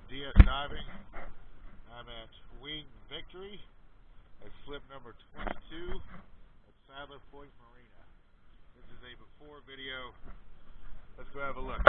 DS diving. I'm at Wing Victory at slip number 22 at Sadler Point Marina. This is a before video. Let's go have a look.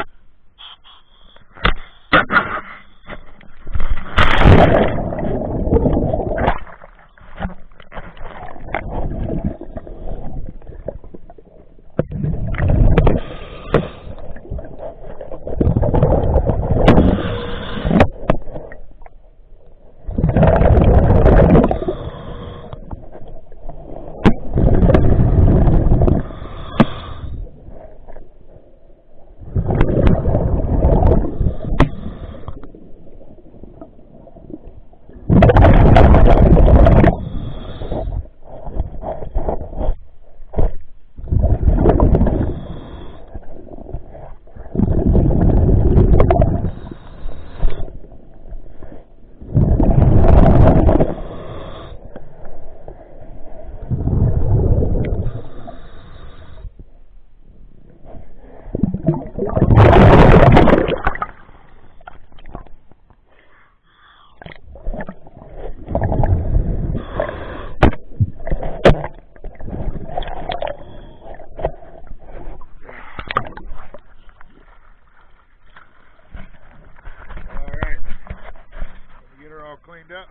Cleaned up,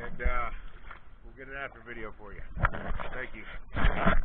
and we'll get an after video for you. Thank you.